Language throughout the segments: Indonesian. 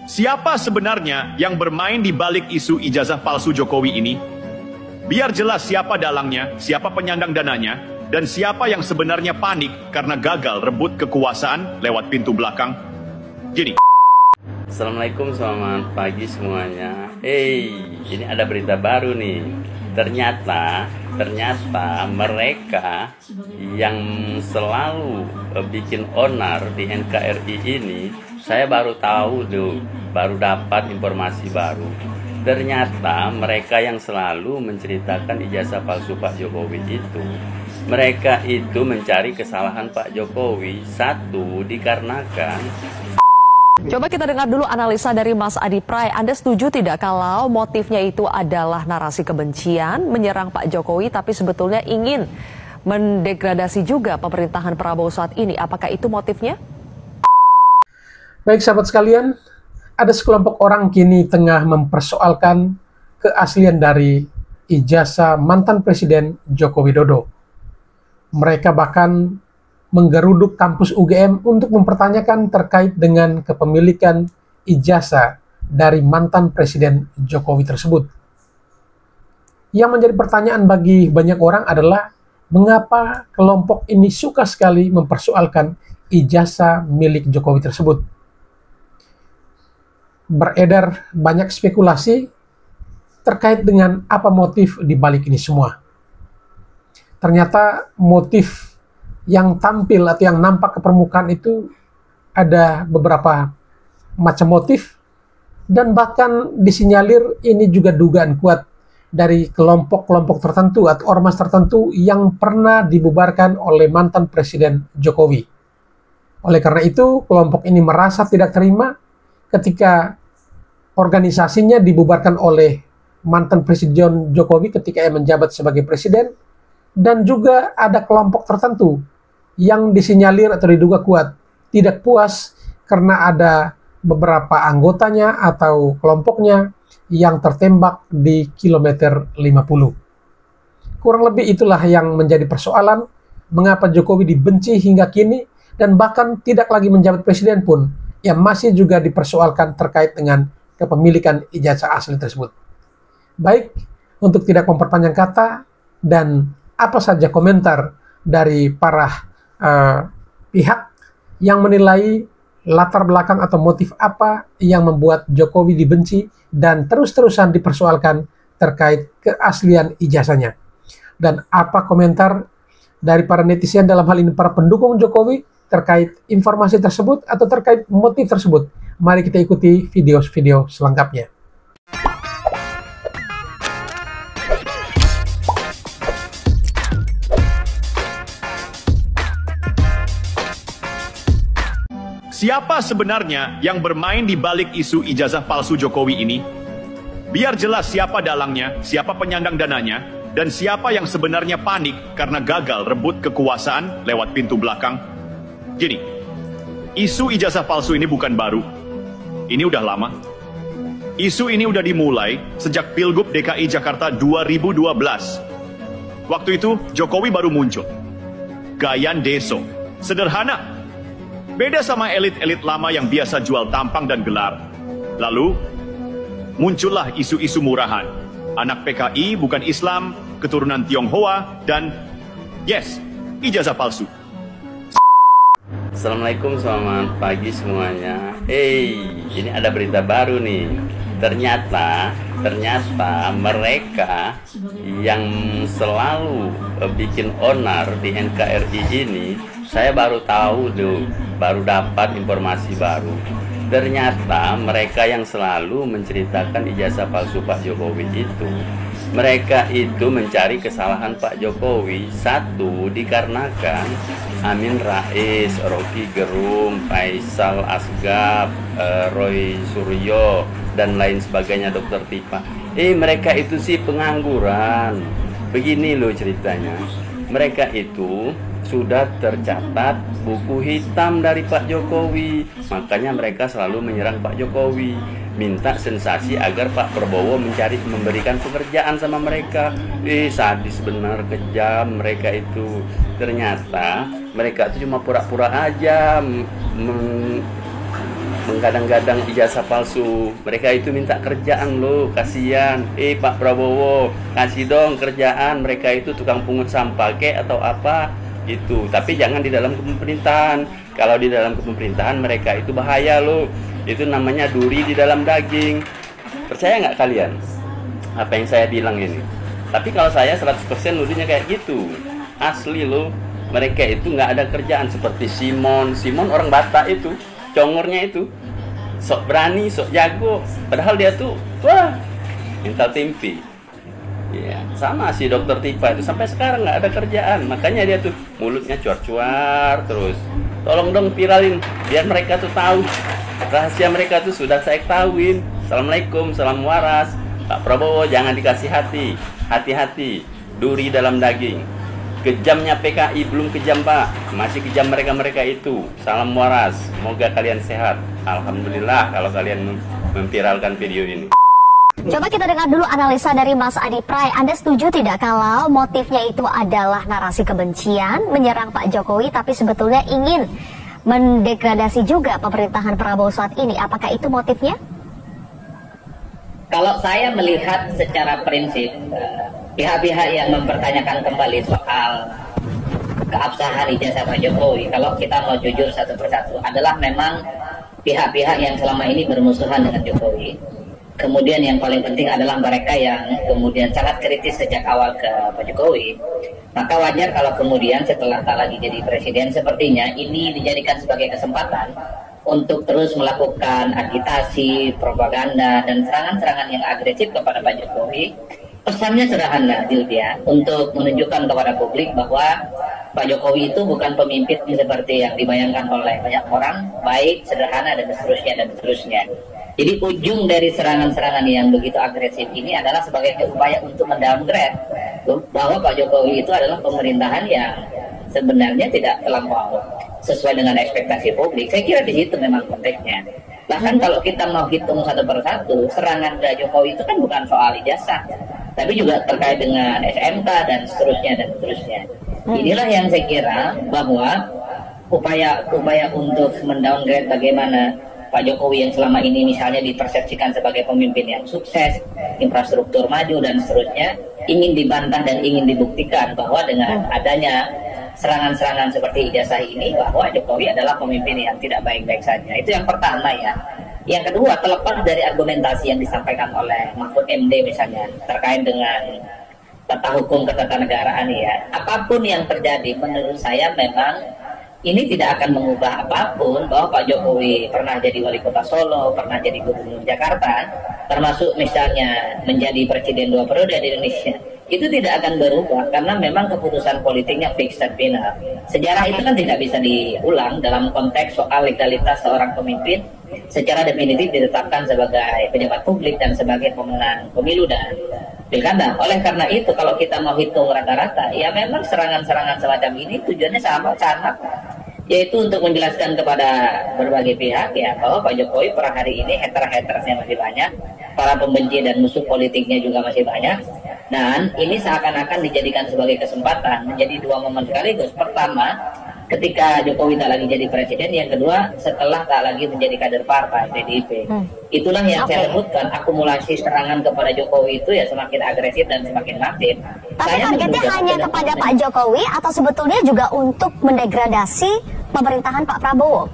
Siapa sebenarnya yang bermain di balik isu ijazah palsu Jokowi ini? Biar jelas siapa dalangnya, siapa penyandang dananya, dan siapa yang sebenarnya panik karena gagal rebut kekuasaan lewat pintu belakang. Gini. Assalamualaikum, selamat pagi semuanya. Ini ada berita baru nih. Ternyata mereka yang selalu bikin onar di NKRI ini, saya baru tahu tuh, baru dapat informasi baru. Ternyata mereka yang selalu menceritakan ijazah palsu Pak Jokowi itu, mereka itu mencari kesalahan Pak Jokowi. Satu, dikarenakan Coba kita dengar dulu analisa dari Mas Adi Pray. Anda setuju tidak kalau motifnya itu adalah narasi kebencian, menyerang Pak Jokowi, tapi sebetulnya ingin mendegradasi juga pemerintahan Prabowo saat ini? Apakah itu motifnya? Baik sahabat sekalian, ada sekelompok orang kini tengah mempersoalkan keaslian dari ijazah mantan Presiden Joko Widodo. Mereka bahkan menggeruduk kampus UGM untuk mempertanyakan terkait dengan kepemilikan ijazah dari mantan Presiden Jokowi tersebut. Yang menjadi pertanyaan bagi banyak orang adalah mengapa kelompok ini suka sekali mempersoalkan ijazah milik Jokowi tersebut. Beredar banyak spekulasi terkait dengan apa motif di balik ini semua. Ternyata motif yang tampil atau yang nampak ke permukaan itu ada beberapa macam motif, dan bahkan disinyalir ini juga dugaan kuat dari kelompok-kelompok tertentu atau ormas tertentu yang pernah dibubarkan oleh mantan Presiden Jokowi. Oleh karena itu, kelompok ini merasa tidak terima ketika organisasinya dibubarkan oleh mantan Presiden Jokowi ketika ia menjabat sebagai presiden, dan juga ada kelompok tertentu yang disinyalir atau diduga kuat tidak puas karena ada beberapa anggotanya atau kelompoknya yang tertembak di kilometer 50. Kurang lebih itulah yang menjadi persoalan mengapa Jokowi dibenci hingga kini, dan bahkan tidak lagi menjabat presiden pun yang masih juga dipersoalkan terkait dengan kepemilikan ijazah asli tersebut. Baik, untuk tidak memperpanjang kata, dan apa saja komentar dari para pihak yang menilai latar belakang atau motif apa yang membuat Jokowi dibenci dan terus-terusan dipersoalkan terkait keaslian ijazahnya. Dan apa komentar dari para netizen, dalam hal ini para pendukung Jokowi, terkait informasi tersebut atau terkait motif tersebut. Mari kita ikuti video-video selengkapnya. Siapa sebenarnya yang bermain di balik isu ijazah palsu Jokowi ini? Biar jelas siapa dalangnya, siapa penyandang dananya, dan siapa yang sebenarnya panik karena gagal rebut kekuasaan lewat pintu belakang. Gini, isu ijazah palsu ini bukan baru. Ini udah lama. Isu ini udah dimulai sejak Pilgub DKI Jakarta 2012. Waktu itu Jokowi baru muncul. Gayan Deso, sederhana. Beda sama elit-elit lama yang biasa jual tampang dan gelar. Lalu, muncullah isu-isu murahan. Anak PKI bukan Islam, keturunan Tionghoa, dan yes, ijazah palsu. Assalamualaikum, selamat pagi semuanya. Ini ada berita baru nih. Ternyata mereka yang selalu bikin onar di NKRI ini, saya baru tahu tuh, baru dapat informasi baru. Ternyata mereka yang selalu menceritakan ijazah palsu Pak Jokowi itu, mereka itu mencari kesalahan Pak Jokowi. Satu, dikarenakan Amin Rais, Rocky Gerung, Faisal Asgaf, Roy Suryo, dan lain sebagainya, Dr. Tipa. Mereka itu sih pengangguran. Begini loh ceritanya. Mereka itu sudah tercatat buku hitam dari Pak Jokowi. Makanya mereka selalu menyerang Pak Jokowi, minta sensasi agar Pak Prabowo memberikan pekerjaan sama mereka. Sadis benar, kejam mereka itu. Ternyata mereka itu cuma pura-pura aja menggadang-gadang ijazah palsu. Mereka itu minta kerjaan loh, kasihan. Pak Prabowo, kasih dong kerjaan. Mereka itu tukang pungut sampah atau apa gitu. Tapi jangan di dalam pemerintahan. Kalau di dalam pemerintahan mereka itu bahaya loh. Itu namanya duri di dalam daging. Percaya nggak kalian apa yang saya bilang ini? Tapi kalau saya 100% nuduhnya kayak gitu. Asli loh. Mereka itu nggak ada kerjaan seperti Simon orang Batak itu, congornya itu, sok berani, sok jago, padahal dia tuh, wah, mental tempe. Ya, sama si dokter Tipa itu sampai sekarang nggak ada kerjaan, makanya dia tuh mulutnya cuar-cuar terus. Tolong dong viralin, biar mereka tuh tahu rahasia mereka tuh sudah saya ketahuin. Assalamualaikum, salam waras. Pak Prabowo jangan dikasih hati-hati, duri dalam daging. Kejamnya PKI belum kejam Pak, masih kejam mereka itu. Salam waras, semoga kalian sehat. Alhamdulillah kalau kalian memviralkan video ini. Coba kita dengar dulu analisa dari Mas Adi Pray. Anda setuju tidak kalau motifnya itu adalah narasi kebencian, menyerang Pak Jokowi, tapi sebetulnya ingin mendegradasi juga pemerintahan Prabowo saat ini? Apakah itu motifnya? Kalau saya melihat secara prinsip, pihak-pihak yang mempertanyakan kembali soal keabsahan ijazah Pak Jokowi, kalau kita mau jujur satu persatu, adalah memang pihak-pihak yang selama ini bermusuhan dengan Jokowi. Kemudian yang paling penting adalah mereka yang kemudian sangat kritis sejak awal ke Pak Jokowi. Maka wajar kalau kemudian setelah tak lagi jadi presiden, sepertinya ini dijadikan sebagai kesempatan untuk terus melakukan agitasi, propaganda, dan serangan-serangan yang agresif kepada Pak Jokowi. Pesannya sederhana, Dilvia, untuk menunjukkan kepada publik bahwa Pak Jokowi itu bukan pemimpin seperti yang dibayangkan oleh banyak orang, baik, sederhana, dan seterusnya. Jadi ujung dari serangan-serangan yang begitu agresif ini adalah sebagai upaya untuk mendowngrade bahwa Pak Jokowi itu adalah pemerintahan yang sebenarnya tidak terlampau sesuai dengan ekspektasi publik. Saya kira di situ memang konteksnya. Bahkan kalau kita mau hitung satu persatu, serangan ke Jokowi itu kan bukan soal ijazah, tapi juga terkait dengan SMK dan seterusnya. Inilah yang saya kira bahwa upaya untuk mendowngrade bagaimana Pak Jokowi yang selama ini misalnya dipersepsikan sebagai pemimpin yang sukses, infrastruktur maju dan seterusnya, ingin dibantah dan ingin dibuktikan bahwa dengan adanya serangan-serangan seperti ijazah ini bahwa Jokowi adalah pemimpin yang tidak baik-baik saja. Itu yang pertama ya. Yang kedua, terlepas dari argumentasi yang disampaikan oleh Mahfud MD misalnya terkait dengan tata hukum ketatanegaraan ya, apapun yang terjadi menurut saya memang ini tidak akan mengubah apapun bahwa Pak Jokowi pernah jadi wali kota Solo, pernah jadi gubernur Jakarta, termasuk misalnya menjadi presiden 2 periode di Indonesia. Itu tidak akan berubah karena memang keputusan politiknya fix dan final. Sejarah itu kan tidak bisa diulang dalam konteks soal legalitas seorang pemimpin secara definitif ditetapkan sebagai pejabat publik dan sebagai pemenang pemilu dan pilkada. Oleh karena itu kalau kita mau hitung rata-rata, ya memang serangan-serangan semacam ini tujuannya sama, yaitu untuk menjelaskan kepada berbagai pihak ya bahwa Pak Jokowi per hari ini hater-hatersnya masih banyak, para pembenci dan musuh politiknya juga masih banyak, dan ini seakan-akan dijadikan sebagai kesempatan menjadi dua momen sekaligus. Pertama, ketika Jokowi tak lagi jadi presiden, yang kedua setelah tak lagi menjadi kader partai PDIP. Itulah yang saya sebutkan, akumulasi serangan kepada Jokowi itu ya semakin agresif dan semakin masif. Tapi targetnya hanya kepada Pak Jokowi atau sebetulnya juga untuk mendegradasi pemerintahan Pak Prabowo?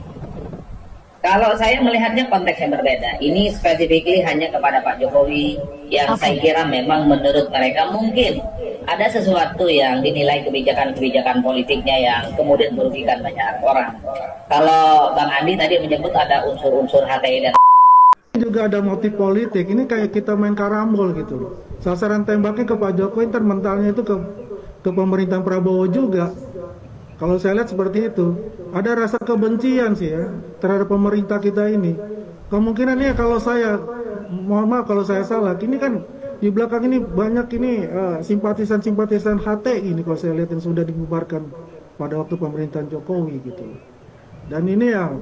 Kalau saya melihatnya konteksnya berbeda. Ini spesifikly hanya kepada Pak Jokowi yang saya kira memang menurut mereka mungkin ada sesuatu yang dinilai kebijakan-kebijakan politiknya yang kemudian merugikan banyak orang. Kalau Bang Andi tadi menyebut ada unsur-unsur HTI dan juga ada motif politik. Ini kayak kita main karambol gitu. Sasaran tembaknya ke Pak Jokowi, ntar mentalnya itu ke pemerintahan Prabowo juga. Kalau saya lihat seperti itu, ada rasa kebencian sih ya terhadap pemerintah kita ini. Kemungkinannya kalau saya, mohon maaf kalau saya salah, ini kan di belakang ini banyak ini simpatisan-simpatisan HTI ini kalau saya lihat yang sudah dibubarkan pada waktu pemerintahan Jokowi gitu. Dan ini yang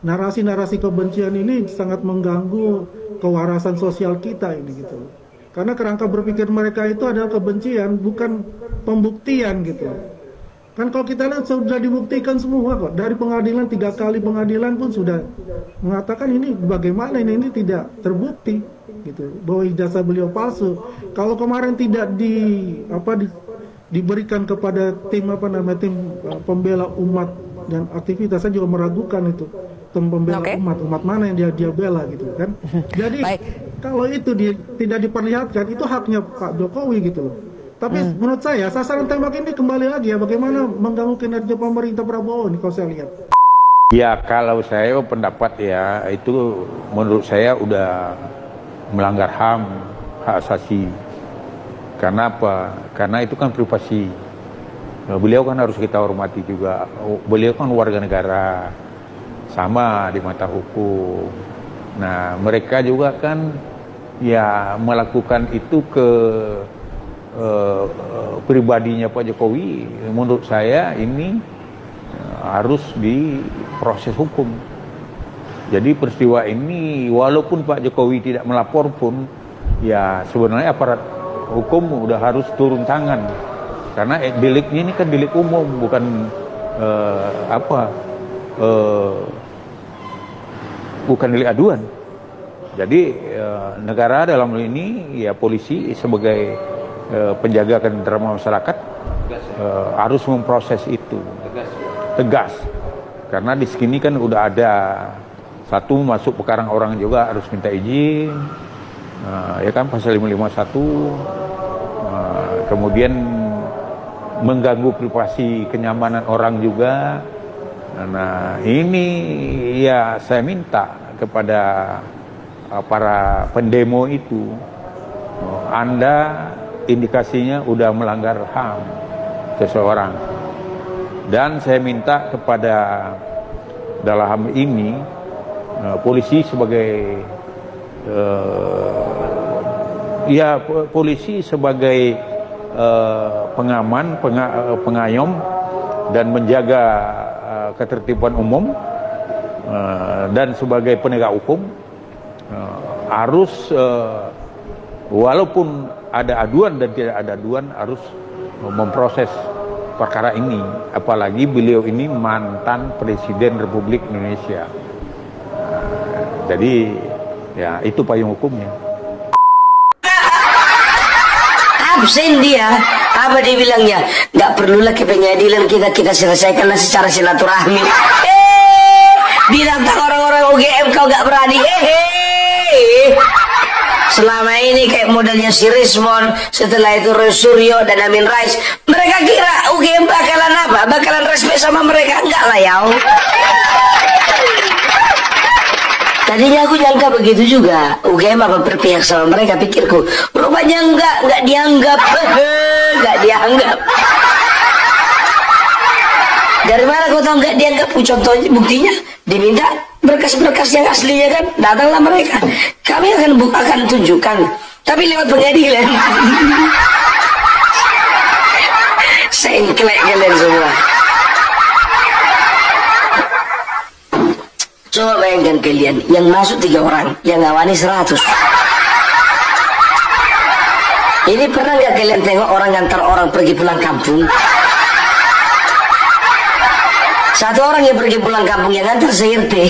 narasi-narasi kebencian ini sangat mengganggu kewarasan sosial kita ini gitu. Karena kerangka berpikir mereka itu adalah kebencian, bukan pembuktian gitu. Kan kalau kita lihat sudah dibuktikan semua kok. Dari pengadilan 3 kali pengadilan pun sudah mengatakan ini bagaimana ini tidak terbukti gitu bahwa ijazah beliau palsu. Kalau kemarin tidak diberikan kepada tim pembela umat dan aktivitas, saya juga meragukan itu tim pembela umat mana yang dia bela gitu kan. Jadi kalau itu tidak diperlihatkan, itu haknya Pak Jokowi gitu loh. Tapi menurut saya sasaran tembak ini kembali lagi ya, bagaimana mengganggu kinerja pemerintah Prabowo ini kalau saya lihat. Ya kalau saya pendapat ya itu menurut saya udah melanggar HAM, hak asasi. Karena apa? Karena itu kan privasi. Beliau kan harus kita hormati juga. Beliau kan warga negara, sama di mata hukum. Nah mereka juga kan ya melakukan itu ke pribadinya Pak Jokowi. Menurut saya ini harus diproses hukum. Jadi peristiwa ini walaupun Pak Jokowi tidak melapor pun, ya sebenarnya aparat hukum udah harus turun tangan. Karena deliknya ini kan delik umum, bukan bukan delik aduan. Jadi negara dalam hal ini ya polisi sebagai penjaga ketentraman masyarakat harus memproses itu tegas. Karena di sini kan udah ada satu masuk pekarang orang juga harus minta izin, ya kan pasal 551, kemudian mengganggu privasi kenyamanan orang juga. Nah ini ya saya minta kepada para pendemo itu, Anda indikasinya udah melanggar HAM seseorang, dan saya minta kepada dalam ini polisi sebagai polisi sebagai pengaman, pengayom dan menjaga ketertiban umum, dan sebagai penegak hukum harus walaupun ada aduan dan tidak ada aduan harus memproses perkara ini. Apalagi beliau ini mantan Presiden Republik Indonesia. Jadi ya itu payung hukumnya. Absen dia, apa dia bilangnya? Nggak perlulah ke pengadilan, kita selesaikan secara silaturahmi. Bilang tak orang-orang UGM kau nggak berani. Selama ini kayak modelnya si Rismon, setelah itu Suryo dan Amin Rais, mereka kira UGM bakalan apa? Bakalan respect sama mereka? Enggak lah ya. Tadinya aku nyangka begitu juga, UGM apa berpihak sama mereka, pikirku. Rupanya enggak dianggap. Enggak dianggap. Dari mana kau tahu enggak dianggap? Contohnya, buktinya, diminta berkas-berkas yang aslinya kan, datanglah mereka. Kami akan tunjukkan, tapi lewat pengadilan. Sengklek kalian semua. Coba bayangkan kalian, yang masuk 3 orang, yang ngawani 100. Ini pernah nggak kalian tengok orang ngantar orang pergi pulang kampung? Satu orang yang pergi pulang kampung yang ngantar se-RT.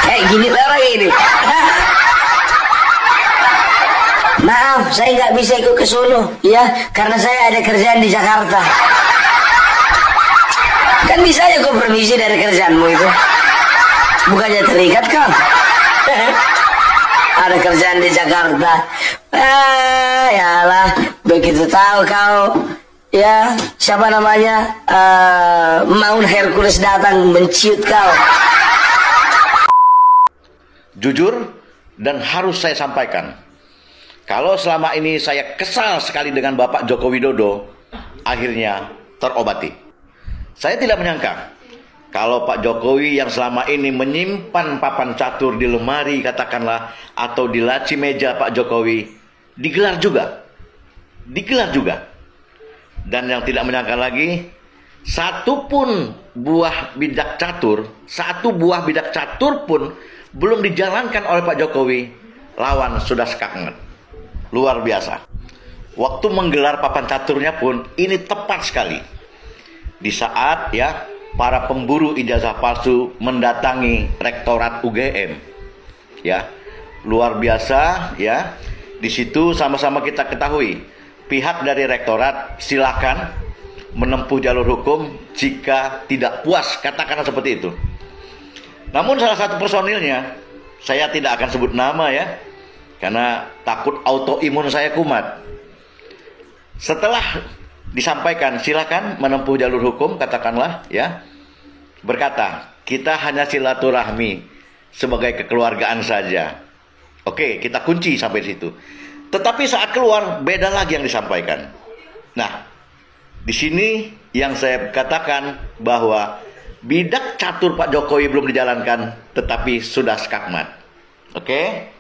Kayak gini orang ini. Maaf, saya nggak bisa ikut ke Solo, ya, karena saya ada kerjaan di Jakarta. Kan bisa aja kau permisi dari kerjaanmu itu. Bukannya terikat kau. Ada kerjaan di Jakarta. Yalah, begitu tahu kau, ya, siapa namanya, Mount Hercules datang menciut kau. Jujur dan harus saya sampaikan, kalau selama ini saya kesal sekali dengan Bapak Joko Widodo, akhirnya terobati. Saya tidak menyangka kalau Pak Jokowi yang selama ini menyimpan papan catur di lemari katakanlah, atau di laci meja Pak Jokowi, digelar juga. Dan yang tidak menyangka lagi, satu buah bidak catur pun belum dijalankan oleh Pak Jokowi, lawan sudah skakmat. Luar biasa. Waktu menggelar papan caturnya pun ini tepat sekali. di saat ya para pemburu ijazah palsu mendatangi Rektorat UGM. Ya, luar biasa ya. Di situ sama-sama kita ketahui, pihak dari Rektorat silakan menempuh jalur hukum jika tidak puas, katakanlah seperti itu. Namun salah satu personilnya, saya tidak akan sebut nama ya, karena takut autoimun saya kumat. Setelah disampaikan silakan menempuh jalur hukum, katakanlah ya, berkata kita hanya silaturahmi sebagai kekeluargaan saja. Oke, kita kunci sampai situ. Tetapi saat keluar beda lagi yang disampaikan. Nah, di sini yang saya katakan bahwa bidak catur Pak Jokowi belum dijalankan, tetapi sudah skakmat. Oke?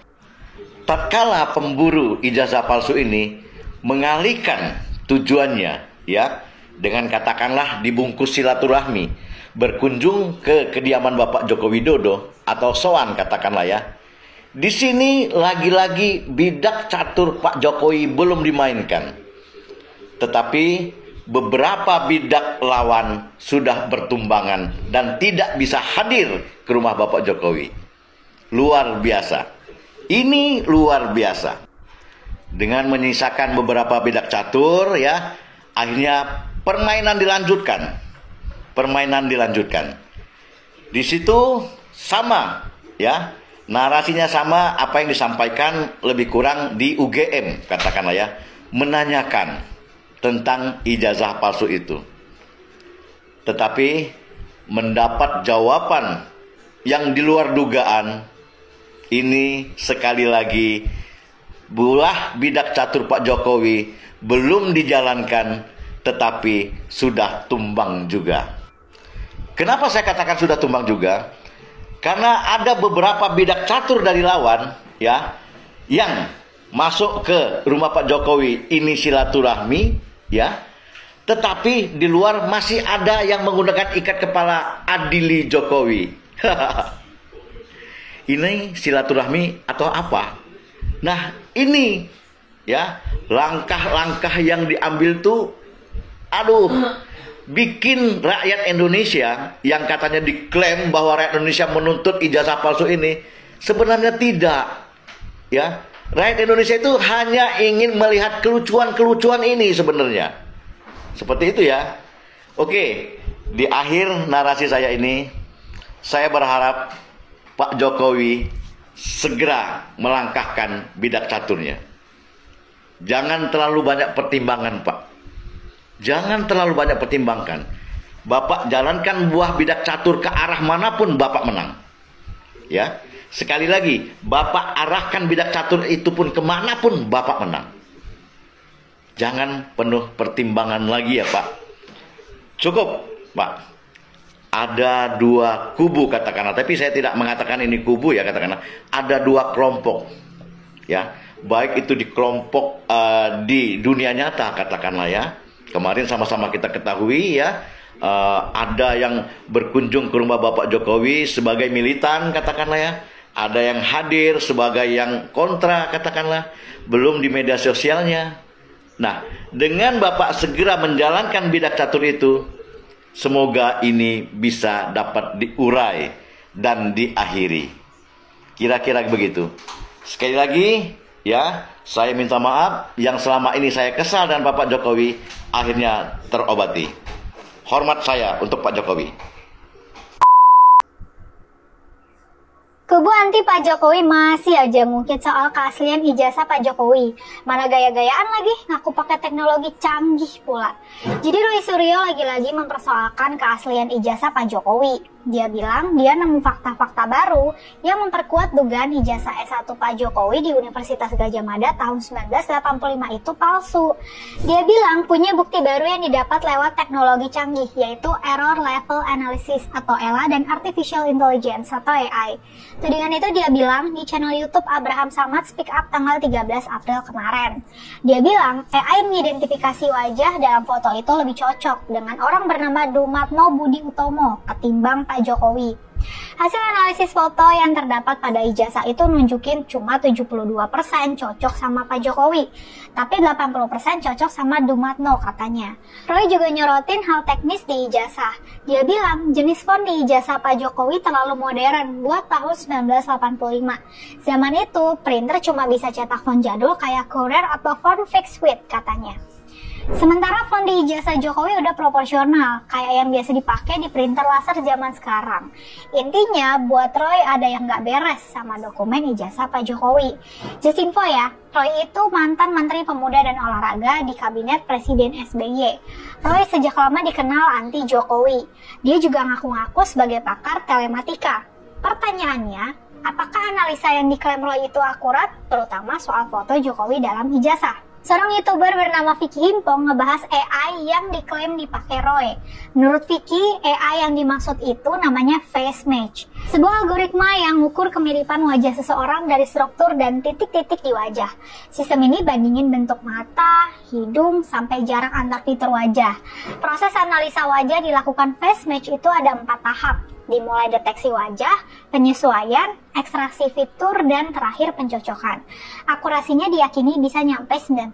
Tatkala pemburu ijazah palsu ini mengalihkan tujuannya ya dengan katakanlah dibungkus silaturahmi berkunjung ke kediaman Bapak Joko Widodo atau soan katakanlah ya. Di sini lagi-lagi bidak catur Pak Jokowi belum dimainkan. Tetapi beberapa bidak lawan sudah bertumbangan dan tidak bisa hadir ke rumah Bapak Jokowi. Luar biasa. Ini luar biasa. Dengan menyisakan beberapa bidak catur ya, akhirnya permainan dilanjutkan. Permainan dilanjutkan. Di situ sama ya, narasinya sama apa yang disampaikan lebih kurang di UGM katakanlah ya, menanyakan tentang ijazah palsu itu. Tetapi mendapat jawaban yang di luar dugaan. Ini sekali lagi bulah bidak catur Pak Jokowi belum dijalankan, tetapi sudah tumbang juga. Kenapa saya katakan sudah tumbang juga? Karena ada beberapa bidak catur dari lawan ya yang masuk ke rumah Pak Jokowi ini silaturahmi ya, tetapi di luar masih ada yang menggunakan ikat kepala Adili Jokowi. Ini silaturahmi atau apa? Nah, ini ya langkah-langkah yang diambil tuh bikin rakyat Indonesia yang katanya diklaim bahwa rakyat Indonesia menuntut ijazah palsu ini sebenarnya tidak. Ya, rakyat Indonesia itu hanya ingin melihat kelucuan-kelucuan ini sebenarnya. Seperti itu ya. Oke, di akhir narasi saya ini saya berharap Pak Jokowi segera melangkahkan bidak caturnya. Jangan terlalu banyak pertimbangan, Pak. Jangan terlalu banyak pertimbangkan. Bapak jalankan buah bidak catur ke arah manapun Bapak menang. Ya, sekali lagi, Bapak arahkan bidak catur itu pun kemanapun Bapak menang. Jangan penuh pertimbangan lagi ya Pak. Cukup Pak. Ada dua kubu katakanlah, tapi saya tidak mengatakan ini kubu ya katakanlah. Ada dua kelompok. Ya, baik itu di kelompok di dunia nyata katakanlah ya. Kemarin sama-sama kita ketahui ya, ada yang berkunjung ke rumah Bapak Jokowi sebagai militan katakanlah ya. Ada yang hadir sebagai yang kontra katakanlah, belum di media sosialnya. Nah, dengan Bapak segera menjalankan bidak catur itu, semoga ini bisa dapat diurai dan diakhiri. Kira-kira begitu. Sekali lagi ya, saya minta maaf yang selama ini saya kesal dan Bapak Jokowi akhirnya terobati. Hormat saya untuk Pak Jokowi. Kubu anti Pak Jokowi masih aja ngungkit soal keaslian ijazah Pak Jokowi. Mana gaya-gayaan lagi, ngaku pakai teknologi canggih pula. Jadi Roy Suryo lagi-lagi mempersoalkan keaslian ijazah Pak Jokowi. Dia bilang dia nemu fakta-fakta baru yang memperkuat dugaan ijazah S1 Pak Jokowi di Universitas Gadjah Mada tahun 1985 itu palsu. Dia bilang punya bukti baru yang didapat lewat teknologi canggih, yaitu Error Level Analysis atau ELA dan Artificial Intelligence atau AI. Tudingan itu dia bilang di channel YouTube Abraham Samad Speak Up tanggal 13 April kemarin. Dia bilang AI mengidentifikasi wajah dalam foto itu lebih cocok dengan orang bernama Dumatno Budi Utomo ketimbang Pak Jokowi. Hasil analisis foto yang terdapat pada ijazah itu nunjukin cuma 72% cocok sama Pak Jokowi, tapi 80% cocok sama Dumatno katanya. Roy juga nyorotin hal teknis di ijazah. Dia bilang jenis font di ijazah Pak Jokowi terlalu modern buat tahun 1985. Zaman itu printer cuma bisa cetak font jadul kayak Courier atau font fixed width katanya. Sementara font di ijazah Jokowi udah proporsional, kayak yang biasa dipakai di printer laser zaman sekarang. Intinya, buat Roy ada yang nggak beres sama dokumen ijazah Pak Jokowi. Just info ya, Roy itu mantan Menteri Pemuda dan Olahraga di Kabinet Presiden SBY. Roy sejak lama dikenal anti Jokowi. Dia juga ngaku-ngaku sebagai pakar telematika. Pertanyaannya, apakah analisa yang diklaim Roy itu akurat, terutama soal foto Jokowi dalam ijazah? Seorang YouTuber bernama Vicky Himpong ngebahas AI yang diklaim dipakai Roy. Menurut Vicky, AI yang dimaksud itu namanya face match. Sebuah algoritma yang mengukur kemiripan wajah seseorang dari struktur dan titik-titik di wajah. Sistem ini bandingin bentuk mata, hidung, sampai jarak antar fitur wajah. Proses analisa wajah dilakukan face match itu ada 4 tahap. Dimulai deteksi wajah, penyesuaian, ekstraksi fitur, dan terakhir pencocokan. Akurasinya diyakini bisa nyampe 90,9%.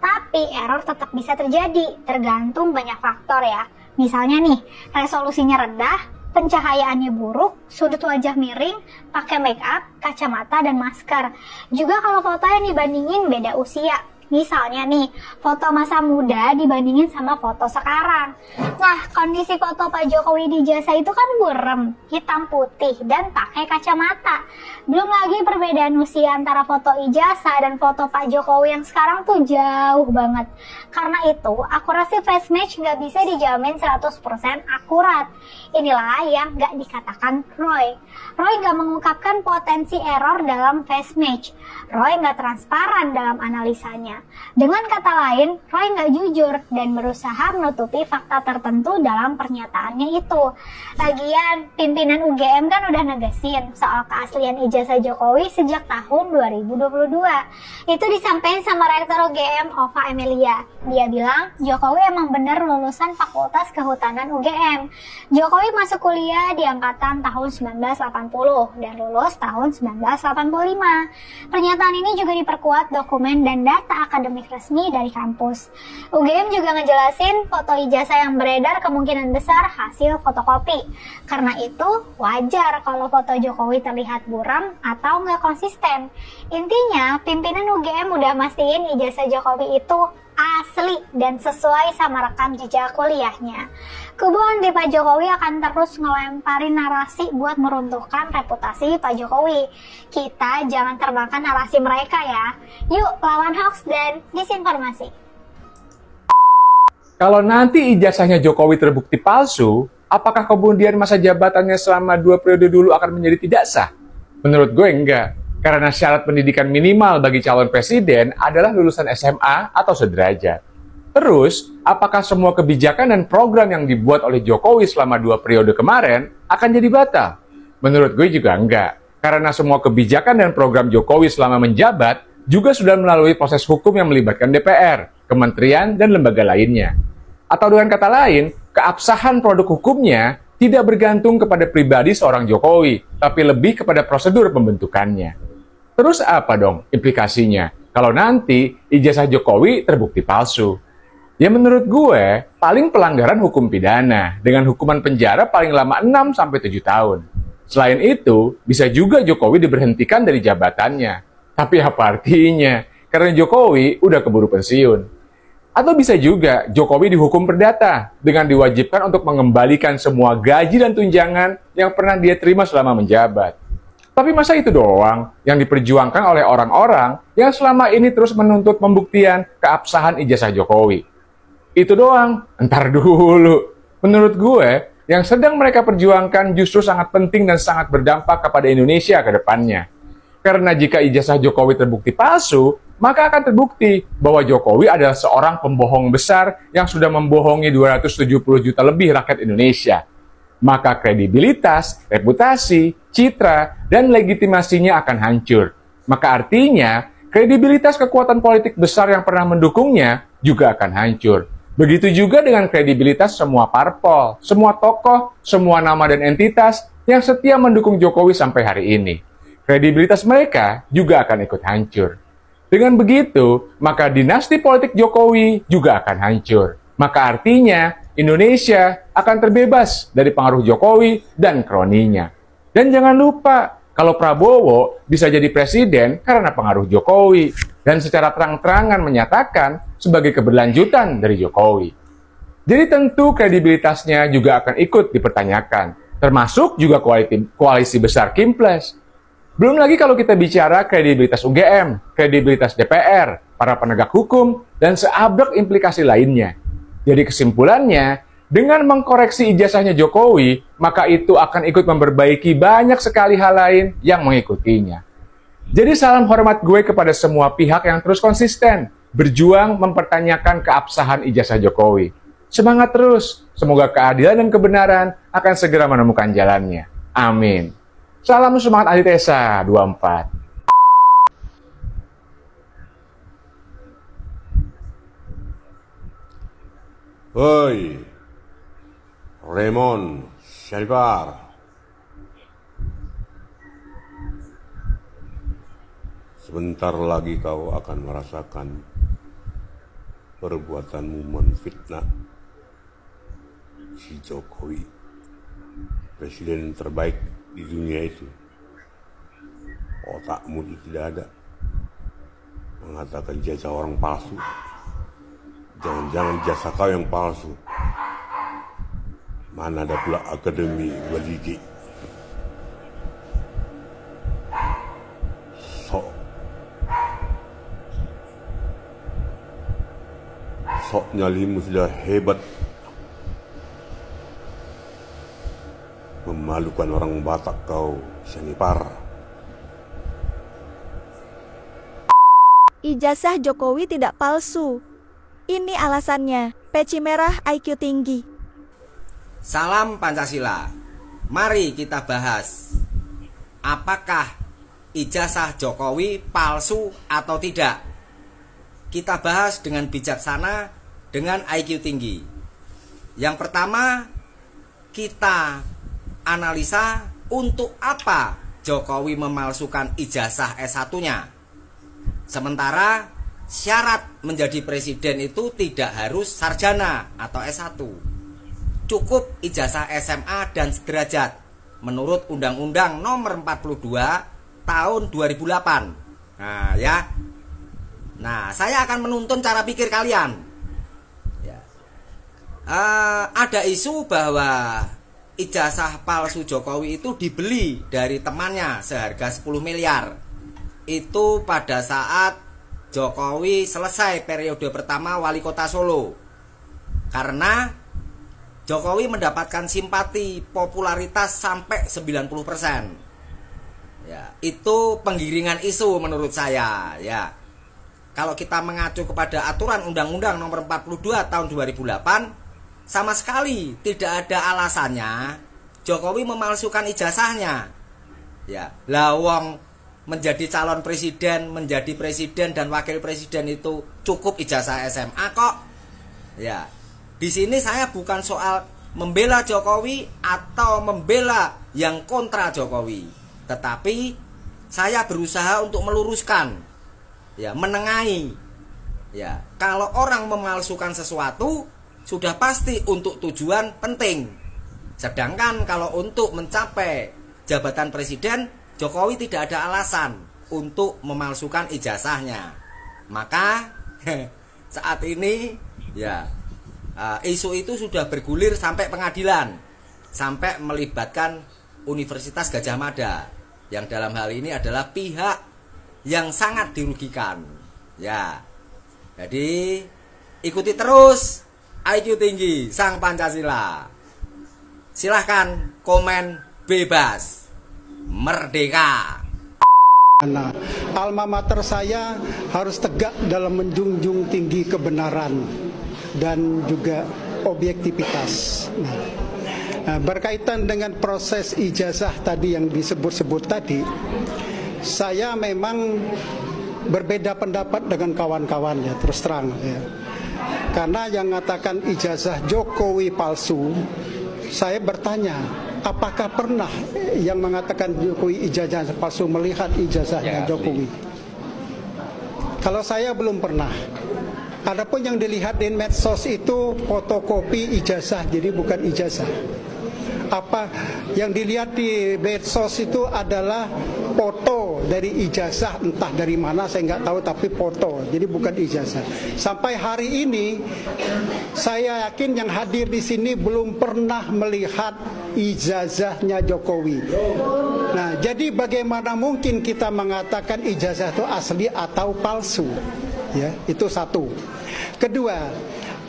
Tapi error tetap bisa terjadi, tergantung banyak faktor ya. Misalnya nih, resolusinya rendah, pencahayaannya buruk, sudut wajah miring, pakai make up, kacamata, dan masker. Juga kalau foto yang dibandingin beda usia. Misalnya nih, foto masa muda dibandingin sama foto sekarang. Nah, kondisi foto Pak Jokowi di ijazah itu kan buram, hitam putih, dan pakai kacamata. Belum lagi perbedaan usia antara foto ijazah dan foto Pak Jokowi yang sekarang tuh jauh banget. Karena itu, akurasi face match nggak bisa dijamin 100% akurat. Inilah yang nggak dikatakan Roy. Roy nggak mengungkapkan potensi error dalam face match. Roy nggak transparan dalam analisanya. Dengan kata lain, Roy nggak jujur dan berusaha menutupi fakta tertentu dalam pernyataannya itu. Lagian, pimpinan UGM kan udah negesin soal keaslian ijazah Jokowi sejak tahun 2022. Itu disampaikan sama Rektor UGM, Ova Emilia. Dia bilang, Jokowi emang bener lulusan Fakultas Kehutanan UGM. Jokowi masuk kuliah di angkatan tahun 1980 dan lulus tahun 1985. Pernyataan ini juga diperkuat dokumen dan data akademik resmi dari kampus. UGM juga ngejelasin foto ijazah yang beredar kemungkinan besar hasil fotokopi. Karena itu, wajar kalau foto Jokowi terlihat buram atau nggak konsisten. Intinya, pimpinan UGM udah mastiin ijazah Jokowi itu asli dan sesuai sama rekam jejak kuliahnya. Kubu anti Pak Jokowi akan terus ngelemparin narasi buat meruntuhkan reputasi Pak Jokowi. Kita jangan termakan narasi mereka ya. Yuk lawan hoax dan disinformasi. Kalau nanti ijazahnya Jokowi terbukti palsu, apakah kemudian masa jabatannya selama 2 periode dulu akan menjadi tidak sah? Menurut gue enggak. Karena syarat pendidikan minimal bagi calon presiden adalah lulusan SMA atau sederajat. Terus, apakah semua kebijakan dan program yang dibuat oleh Jokowi selama 2 periode kemarin akan jadi batal? Menurut gue juga enggak. Karena semua kebijakan dan program Jokowi selama menjabat juga sudah melalui proses hukum yang melibatkan DPR, kementerian, dan lembaga lainnya. Atau dengan kata lain, keabsahan produk hukumnya tidak bergantung kepada pribadi seorang Jokowi, tapi lebih kepada prosedur pembentukannya. Terus apa dong implikasinya kalau nanti ijazah Jokowi terbukti palsu? Ya menurut gue, paling pelanggaran hukum pidana dengan hukuman penjara paling lama 6-7 tahun. Selain itu, bisa juga Jokowi diberhentikan dari jabatannya. Tapi apa artinya? Karena Jokowi udah keburu pensiun. Atau bisa juga Jokowi dihukum perdata dengan diwajibkan untuk mengembalikan semua gaji dan tunjangan yang pernah dia terima selama menjabat. Tapi masa itu doang yang diperjuangkan oleh orang-orang yang selama ini terus menuntut pembuktian keabsahan ijazah Jokowi? Itu doang, entar dulu. Menurut gue, yang sedang mereka perjuangkan justru sangat penting dan sangat berdampak kepada Indonesia ke depannya. Karena jika ijazah Jokowi terbukti palsu, maka akan terbukti bahwa Jokowi adalah seorang pembohong besar yang sudah membohongi 270 juta lebih rakyat Indonesia. Maka kredibilitas, reputasi, citra, dan legitimasinya akan hancur. Maka artinya, kredibilitas kekuatan politik besar yang pernah mendukungnya juga akan hancur. Begitu juga dengan kredibilitas semua parpol, semua tokoh, semua nama dan entitas yang setia mendukung Jokowi sampai hari ini. Kredibilitas mereka juga akan ikut hancur. Dengan begitu, maka dinasti politik Jokowi juga akan hancur. Maka artinya, Indonesia akan terbebas dari pengaruh Jokowi dan kroninya. Dan jangan lupa, kalau Prabowo bisa jadi presiden karena pengaruh Jokowi, dan secara terang-terangan menyatakan sebagai keberlanjutan dari Jokowi. Jadi tentu kredibilitasnya juga akan ikut dipertanyakan, termasuk juga koalisi besar Kimples. Belum lagi kalau kita bicara kredibilitas UGM, kredibilitas DPR, para penegak hukum, dan seabrek implikasi lainnya. Jadi kesimpulannya, dengan mengkoreksi ijazahnya Jokowi, maka itu akan ikut memperbaiki banyak sekali hal lain yang mengikutinya. Jadi salam hormat gue kepada semua pihak yang terus konsisten, berjuang mempertanyakan keabsahan ijazah Jokowi. Semangat terus, semoga keadilan dan kebenaran akan segera menemukan jalannya. Amin. Salam semangat Antitesa 24. Hoi, Raymond Syarifar. Sebentar lagi kau akan merasakan perbuatanmu menfitnah si Jokowi, presiden terbaik di dunia itu. Otakmu itu tidak ada. Mengatakan jasa orang palsu. Jangan-jangan jasa kau yang palsu. Mana ada pula akademi Baligi. Sok nyalimu sudah hebat. Memalukan orang Batak kau, Syarifar. Ijazah Jokowi tidak palsu. Ini alasannya, peci merah IQ tinggi. Salam Pancasila. Mari kita bahas. Apakah ijazah Jokowi palsu atau tidak? Kita bahas dengan bijaksana, dengan IQ tinggi. Yang pertama, kita analisa untuk apa Jokowi memalsukan ijazah S1-nya. Sementara syarat menjadi presiden itu tidak harus sarjana atau S1. Cukup ijazah SMA dan sederajat menurut Undang-Undang Nomor 42 Tahun 2008. Nah, ya. Nah, saya akan menuntun cara pikir kalian. Ya. Ada isu bahwa ijazah palsu Jokowi itu dibeli dari temannya seharga 10 miliar. Itu pada saat Jokowi selesai periode pertama wali kota Solo. Karena Jokowi mendapatkan simpati, popularitas sampai 90%. Ya, itu penggiringan isu menurut saya, ya. Kalau kita mengacu kepada aturan Undang-Undang Nomor 42 Tahun 2008, sama sekali tidak ada alasannya Jokowi memalsukan ijazahnya. Ya, lawang menjadi calon presiden, menjadi presiden dan wakil presiden itu cukup ijazah SMA kok. Ya, di sini saya bukan soal membela Jokowi atau membela yang kontra Jokowi, tetapi saya berusaha untuk meluruskan, ya, menengahi. Ya, kalau orang memalsukan sesuatu sudah pasti untuk tujuan penting. Sedangkan kalau untuk mencapai jabatan presiden, Jokowi tidak ada alasan untuk memalsukan ijazahnya. Maka saat ini, ya, isu itu sudah bergulir sampai pengadilan, sampai melibatkan Universitas Gadjah Mada, yang dalam hal ini adalah pihak yang sangat dirugikan. Ya, jadi ikuti terus IQ tinggi Sang Pancasila. Silahkan komen bebas. Merdeka. Nah, alma mater saya harus tegak dalam menjunjung tinggi kebenaran dan juga objektivitas. Nah, berkaitan dengan proses ijazah tadi yang disebut-sebut tadi, saya memang berbeda pendapat dengan kawan-kawannya, terus terang. Ya. Karena yang mengatakan ijazah Jokowi palsu, saya bertanya, apakah pernah yang mengatakan Jokowi ijazah palsu melihat ijazahnya Jokowi? Kalau saya belum pernah. Adapun yang dilihat di medsos itu fotokopi ijazah, jadi bukan ijazah. Apa yang dilihat di medsos itu adalah foto dari ijazah, entah dari mana saya nggak tahu, tapi foto, jadi bukan ijazah. Sampai hari ini saya yakin yang hadir di sini belum pernah melihat ijazahnya Jokowi. Nah, jadi bagaimana mungkin kita mengatakan ijazah itu asli atau palsu? Ya, itu satu. Kedua,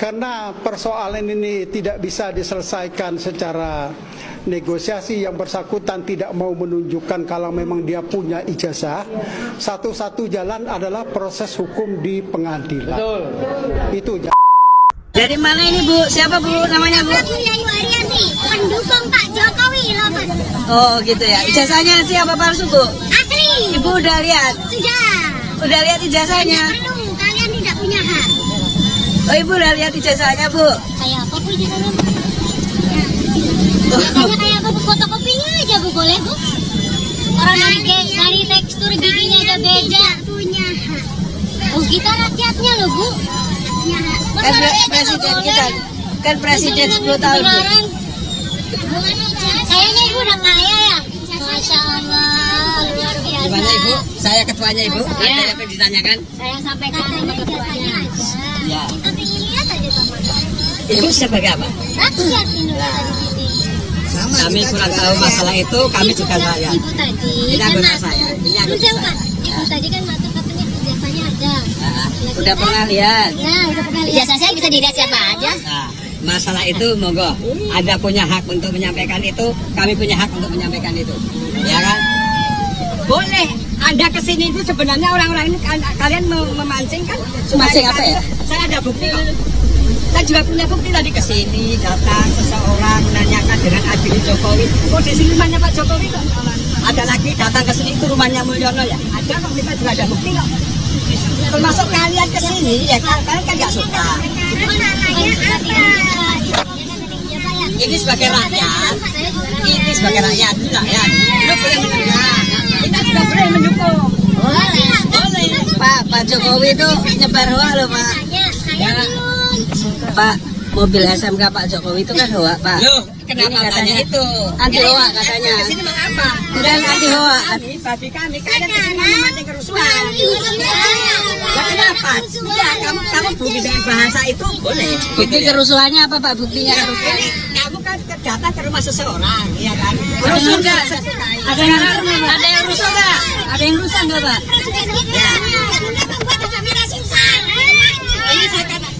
karena persoalan ini tidak bisa diselesaikan secara negosiasi, yang bersangkutan tidak mau menunjukkan kalau memang dia punya ijazah, satu-satu jalan adalah proses hukum di pengadilan. Betul. Itu. Dari mana ini Bu? Siapa Bu namanya Bu? Pendukung Pak Jokowi loh Mas. Oh gitu ya. Ijazahnya siapa palsu Bu? Asli. Ibu udah lihat? Sudah. Udah lihat ijazahnya? Tidak perlu, kalian tidak punya hak. Oh Ibu udah lihat ijazahnya Bu? Kayak apa Bu ijazahnya? Ijazahnya kayak apa Bu? Fotokopinya aja Bu, boleh Bu? Orang dari tekstur giginya aja beda. Punya hak. Oh kita rakyatnya loh Bu. Kan presiden kita, kan presiden 10 tahun Bu. Kayaknya Ibu udah kaya ya. Masya Allah, luar biasa. Gimana Ibu? Saya ketuanya Ibu. Ada yang ditanyakan? Saya sampaikan sama ketuanya. Ya. Kita ingin lihat aja sama. Ibu sebagai apa? Rakyat Indonesia di sini. Kami kurang tahu masalah itu, kami juga saya. Ibu tadi. Ini anggota saya. Ini anggota saya. Ibu tadi kan ngatur katanya ijazahnya ada. Udah pernah lihat? Nah, udah pernah lihat. Ijazah saya bisa dilihat siapa aja. Nah, masalah itu monggo. Anda punya hak untuk menyampaikan itu, kami punya hak untuk menyampaikan itu. Ya kan? Boleh. Anda kesini itu sebenarnya orang-orang ini kalian memancing kan? Memancing apa ya? Saya ada bukti kok. Saya juga punya bukti tadi kesini datang seseorang menanyakan dengan Adi Jokowi. Oh di sini rumahnya Pak Jokowi kok. Ada lagi datang ke sini itu rumahnya Mulyono ya. Ada kok, kita juga ada bukti kok. Termasuk kalian kesini ya kalian kan nggak suka. Ini sebagai rakyat, ini sebagai rakyat juga ya. Lu boleh mendengar, kita juga boleh mendukung. Boleh. Pak Jokowi itu nyebar hoak loh Pak. Ya. Pak, mobil SMK Pak Jokowi itu kan hoak Pak. Loh, kenapa katanya itu? Anti hoak katanya. Kesini mau apa? Udah anti hoak. Bagi kami kalian kesini memancing kerusuhan. Ya kenapa? Ya kamu bukti dari bahasa itu boleh. Bukti kerusuhannya apa Pak? Buktinya kerusuhan. Kamu kan datang ke rumah seseorang, ya kan? Rusuh nggak? Ada yang rusuh nggak? Ada yang rusuh nggak Pak? Ya. Ini saya katakan.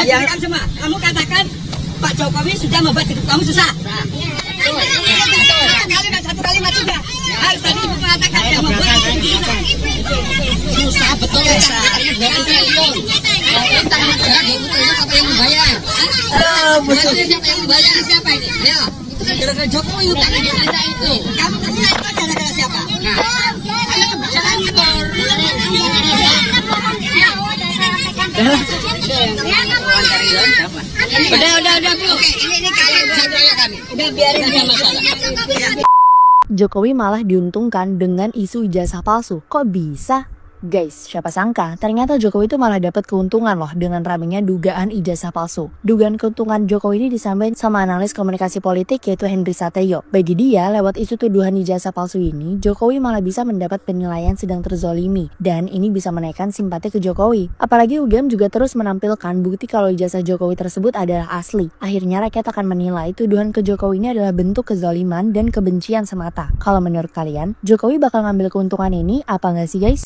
Yang semua, kamu katakan Pak Jokowi sudah membuat hidup kamu susah. Satu kalimat juga. Harus tadi Ibu mengatakan yang membuat hidup susah betul ya. Tentang negara siapa yang membayar? Siapa yang membayar siapa ini? Ya, itu kan gara-gara Jokowi utang itu. Kamu kasih itu gara-gara siapa? Udah Bu. Oke, ini kalian bisa tanya kami. Udah biarin aja masalah. Jokowi malah diuntungkan dengan isu ijazah palsu. Kok bisa? Guys, siapa sangka ternyata Jokowi itu malah dapat keuntungan loh dengan ramainya dugaan ijazah palsu. Dugaan keuntungan Jokowi ini disampaikan sama analis komunikasi politik yaitu Henry Satrio. Bagi dia, lewat isu tuduhan ijazah palsu ini, Jokowi malah bisa mendapat penilaian sedang terzolimi. Dan ini bisa menaikkan simpati ke Jokowi. Apalagi UGM juga terus menampilkan bukti kalau ijazah Jokowi tersebut adalah asli. Akhirnya rakyat akan menilai tuduhan ke Jokowi ini adalah bentuk kezaliman dan kebencian semata. Kalau menurut kalian, Jokowi bakal ngambil keuntungan ini apa nggak sih guys?